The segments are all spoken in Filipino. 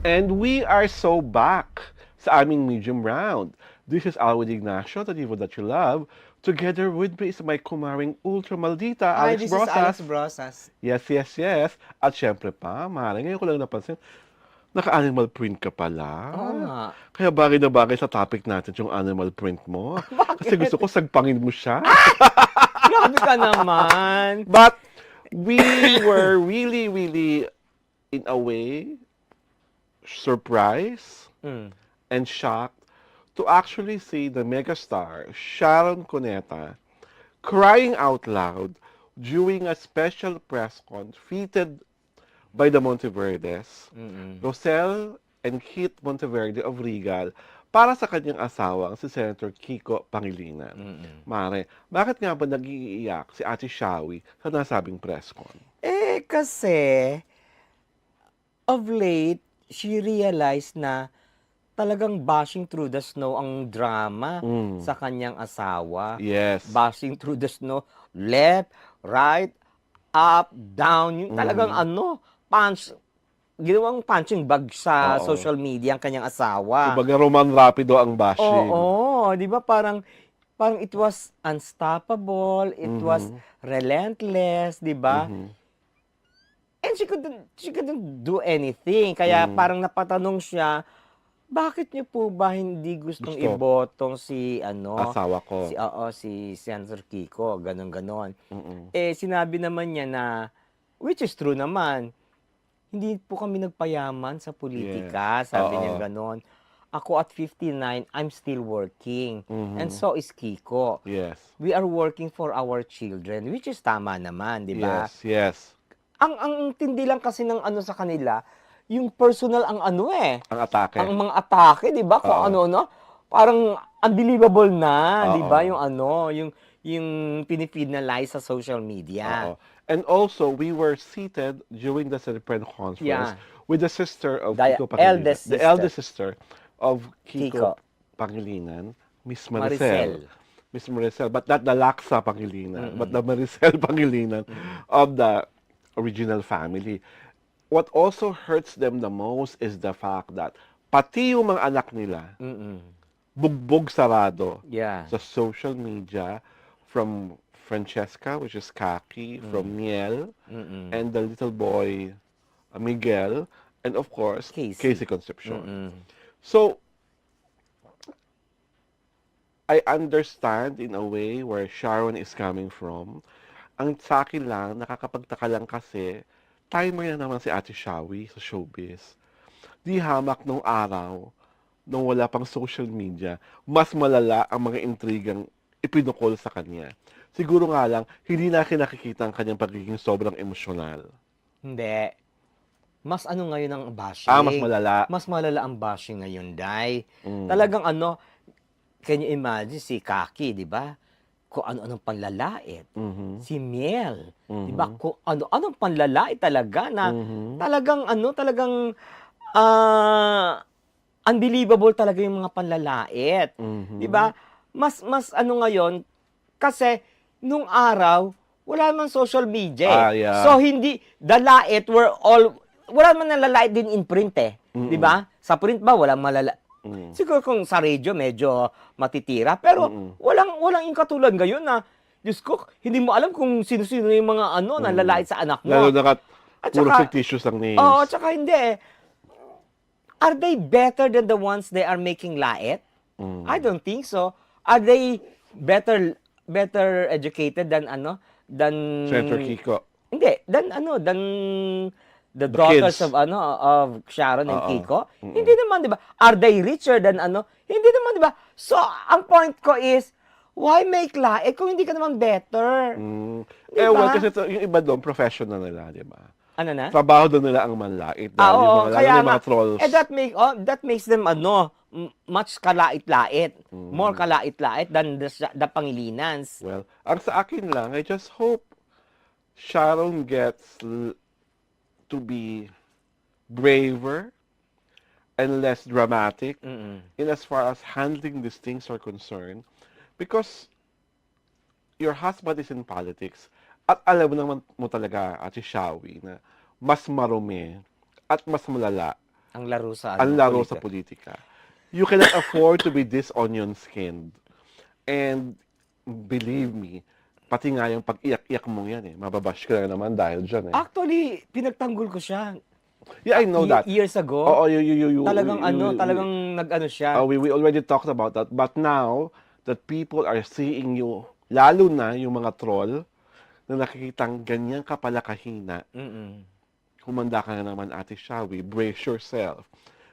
And we are so back sa aming medium round. This is Alwin Ignacio, the diva that you love. Together with me is my kumaring ultra maldita, Hi, Alex this is Alex Brosas. Brosas. Yes, yes, yes. At syempre pa, Mare, ngayon ko lang napansin, naka-animal print ka pala. Oo nga. Kaya bagay na bagay sa topic natin yung animal print mo. Kasi Bakit? gusto ko sagpangin mo siya. Grabe ka naman. But we were really, really, in a way, surprised Mm. and shocked to actually see the megastar Sharon Cuneta crying out loud during a special press con feted by the Monteverdes, Mm-mm. Rosel and Kit Monteverde of Regal, para sa kanyang asawang si Senator Kiko Pangilinan. Mm-mm. Mare, bakit nga ba nag-iiyak si Ate Shawi sa nasabing press con? Kasi, of late, she realized na talagang bashing through the snow ang drama Mm. sa kanyang asawa. Yes. Bashing through the snow, left, right, up, down, yung talagang ginawang punching bag sa Oo. social media ang kanyang asawa. Kumbaga Roman Rapido ang bashing. Oo, 'di ba parang it was unstoppable, it was relentless, 'di ba? Mhm. And she couldn't do anything. Kaya parang napatanong siya, bakit niyo po ba hindi gustong Gusto. ibotong si Asawa ko. si Senator Kiko, ganon. Mm-mm. Sinabi naman niya na, which is true naman, hindi po kami nagpayaman sa politika, Yes. sabi Oo. niya ganon. Ako at 59, I'm still working. And so is Kiko. Yes. We are working for our children, which is tama naman, di ba? Yes, yes. Ang tindi lang kasi ng sa kanila, yung personal ang Ang atake. ang mga atake, di ba? Kung Oo. parang unbelievable na, di ba? Oo. Yung pinifeed na lies sa social media. Oo. And also, we were seated during the press conference Yeah. with the sister of The Kiko Pangilinan. eldest The sister. eldest sister of Kiko. Kiko Pangilinan, Miss Maricel. Maricel. Miss Maricel, but not the Laksa Pangilinan, but the Maricel Pangilinan of the original family. What also hurts them the most is the fact that pati yung mga anak nila, Mm-mm. bugbog sarado Yeah. sa social media from Francesca, which is Kaki, from Miel, Mm-mm. and the little boy Miguel, and of course, Casey Concepcion. Mm-mm. So, I understand in a way where Sharon is coming from. Ang sa akin lang, nakakapagtaka lang kasi, timer na naman si Ate Shawi sa showbiz. Di hamak nung araw, nung wala pang social media, mas malala ang mga intrigang ipinukol sa kanya. Siguro nga lang, hindi na nakikita ang kanyang pagiging sobrang emosyonal. Hindi. Mas ngayon ang bashing. Mas malala. Mas malala ang bashing ngayon, Day. Mm. Talagang can you imagine si Kaki, di ba? Kung ano-anong panlalait. Mhm. Si Miel, di ba? Kung ano-anong panlalait talaga na talagang unbelievable talaga yung mga panlalait. Mhm. Di ba? Mas ngayon, kasi nung araw, wala naman social media. Yeah. So, the lait were all, wala naman nalalait din in print Di ba? Sa print ba, walang Siguro kung sa radio, medyo matitira. Pero, walang yung katulad ngayon na, Diyos ko, hindi mo alam kung sino-sino yung mga nalalait sa anak mo. Lalo na At puro saka- fictitious ang names. Oo, tsaka hindi Are they better than the ones they are making lait? I don't think so. Are they better educated than Senator Kiko. Hindi, than the daughters kids. of Sharon and Oo. Kiko? Hindi naman, 'di ba? Are they richer than Hindi naman, 'di ba? So, ang point ko is, why make lait kung hindi ka naman better? Di Well, ba? kasi yung iba doon, professional nila, di ba? Ano na? Trabaho doon nila ang manlait. Dahil yung Oo, mga, lalo kaya na yung mga nga. trolls. That makes them much kalait-lait. More kalait-lait than the Pangilinans. Well, ang sa akin lang, I just hope Sharon gets to be braver and less dramatic in as far as handling these things are concerned. Because your husband is in politics at alam mo naman mo talaga, Ate Shawi, na mas marumi at mas malala Ang laro sa ang ano, laro sa politika. politika. You cannot afford to be this onion-skinned. And believe me, pati nga yung pag-iyak-iyak mong yan mababash ka na naman dahil dyan Actually, pinagtanggol ko siya. Yeah, I know that. Years ago. Oo, Talagang talagang nag-ano siya. we already talked about that. But now that people are seeing you, lalo na yung mga troll, na nakikitang ganyan ka pala kahina, Mm-mm. humanda ka na naman, Ate Shawi, brace yourself.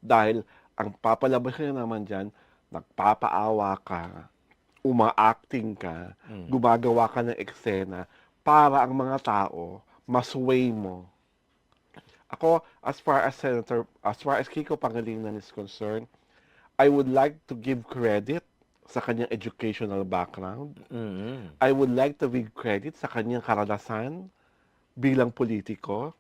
Dahil ang papalabas ka na naman dyan, nagpapaawa ka, uma-acting ka, gumagawa ka ng eksena para ang mga tao masway mo. Ako, as far as Kiko Pangilinan is concerned, I would like to give credit sa kanyang educational background. Mm-mm. I would like to give credit sa kanyang karanasan bilang politiko.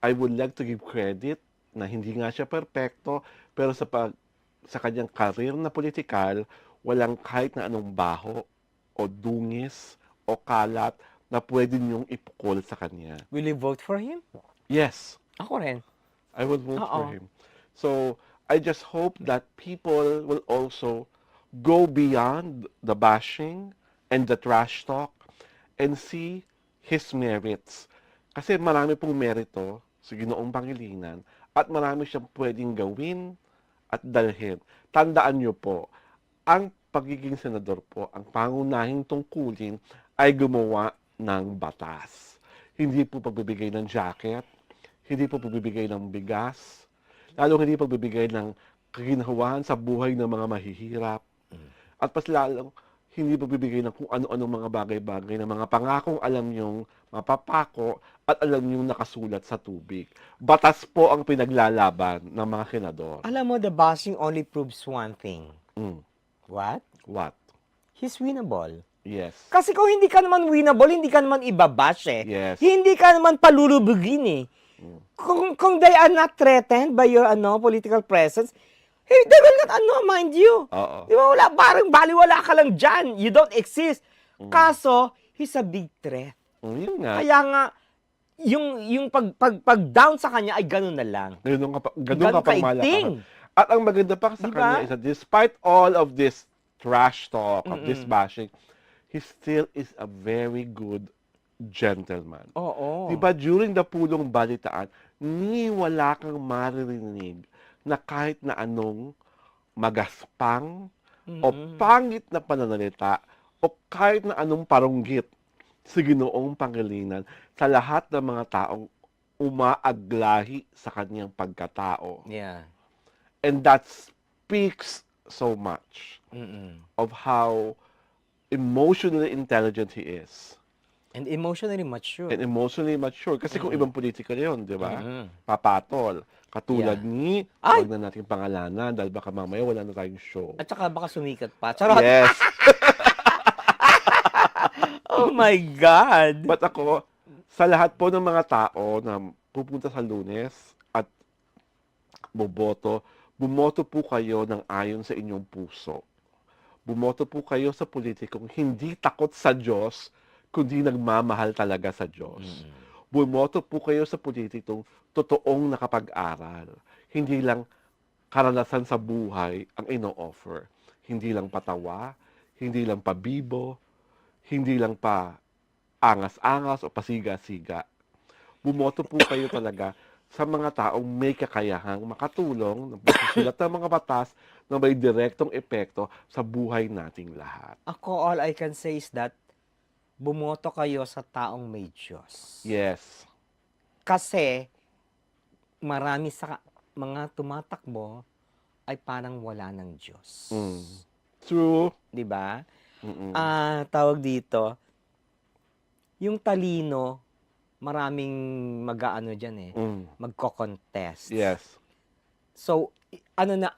I would like to give credit na hindi nga siya perpekto, pero sa kanyang karir na politikal, walang kahit na anong baho o dungis o kalat na pwede niyong ipukol sa kanya. Will you vote for him? Yes, Ako rin. I would vote for Oo. him. So, I just hope that people will also go beyond the bashing and the trash talk and see his merits. Kasi marami pong merito sa Ginoong Pangilinan at marami siyang pwedeng gawin at dalhin. Tandaan niyo po, ang pagiging senador po, ang pangunahing tungkulin ay gumawa ng batas. Hindi po pagbibigay ng jacket, hindi po pagbibigay ng bigas, lalong hindi pagbibigay ng kaginhawahan sa buhay ng mga mahihirap, at mas lalong hindi pagbibigay ng kung ano-ano mga bagay-bagay na mga pangakong alam niyong mapapako at alam niyong nakasulat sa tubig. Batas po ang pinaglalaban ng mga senador. Alam mo, the bashing only proves one thing. Mm. What? What? He's winnable. Yes. Kasi kung hindi ka naman winnable, hindi ka naman ibabash eh. Yes. Hindi ka naman palulubugin eh. Kung they are not threatened by your political presence, they will not mind you. Oo. Di ba? Parang baliwala ka lang dyan. You don't exist. Kaso, he's a big threat. Yun nga. Kaya nga, yung pag down sa kanya ay ganun na lang. Ganun ka Ganun pang malakasan. kaigting. At ang maganda pa sa Diba? kanya is that despite all of this trash talk, of this bashing, he still is a very good gentleman. Oo. Diba during the pulong balitaan, ni wala kang maririnig na kahit na anong magaspang o pangit na pananalita o kahit na anong parunggit sa Ginoong Pangilinan sa lahat ng mga taong umaaglahi sa kanyang pagkatao. Yeah. And that speaks so much Mm-mm. of how emotionally intelligent he is. And emotionally mature. And emotionally mature. Kasi kung ibang politika yun, di ba? Mhm. Papatol. Katulad Yeah. ni, Ay! huwag na natin pangalanan dahil baka mamaya wala na tayong show. At saka baka sumikat pa. Charot. Yes. Oh my God. But ako, sa lahat po ng mga tao na pupunta sa Lunes at boboto, bumoto po kayo ng ayon sa inyong puso. Bumoto po kayo sa politikong hindi takot sa Diyos, kundi nagmamahal talaga sa Diyos. Bumoto po kayo sa politikong totoong nakapag-aral. Hindi lang karanasan sa buhay ang ino-offer. Hindi lang patawa, hindi lang pabibo, hindi lang pa angas-angas o pasiga-siga. Bumoto po kayo talaga sa mga taong may kakayahang makatulong ng pagsusulat ng mga batas na may direktong epekto sa buhay nating lahat. Ako, all I can say is that bumoto kayo sa taong may Diyos. Yes. Kasi marami sa mga tumatakbo ay parang wala ng Diyos. True. 'Di ba? Mm-mm. Tawag dito, yung talino, maraming mag-aano diyan eh, magko-contest. Yes. So,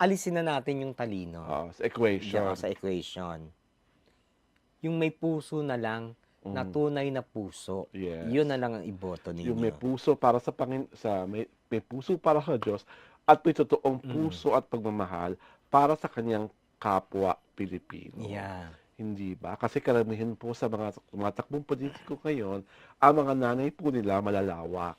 alisin na natin yung talino. Sa equation. Diyan, sa equation. Yung may puso na lang, na tunay na puso, Yes. yun na lang ang iboto ninyo. Yung may puso para may puso para sa Diyos at may totoong puso at pagmamahal para sa kanyang kapwa Pilipino. Yeah. Hindi ba? Kasi karamihan po sa mga tumatakbong politiko ngayon, ang mga nanay po nila malalawak.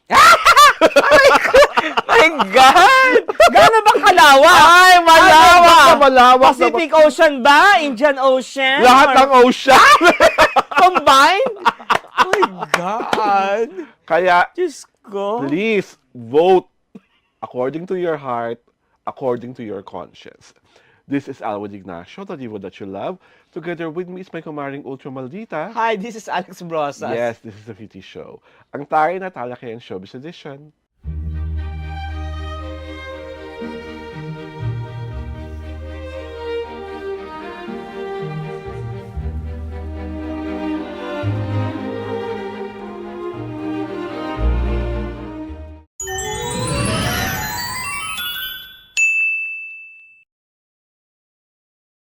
My God! Gano'n ba kalawak? Ay, malawak na malawak. Pacific Ocean ba? Indian Ocean? Lahat Or ng ocean. combined? Oh my God! Kaya, Diyos ko. please, vote according to your heart, according to your conscience. This is Alwin Ignacio, the diva that you love. Together with me is my kumaring Ultra Maldita. Hi, this is Alex Brosas. Yes, this is the VT Show. Ang tayo na talakayan showbiz edition.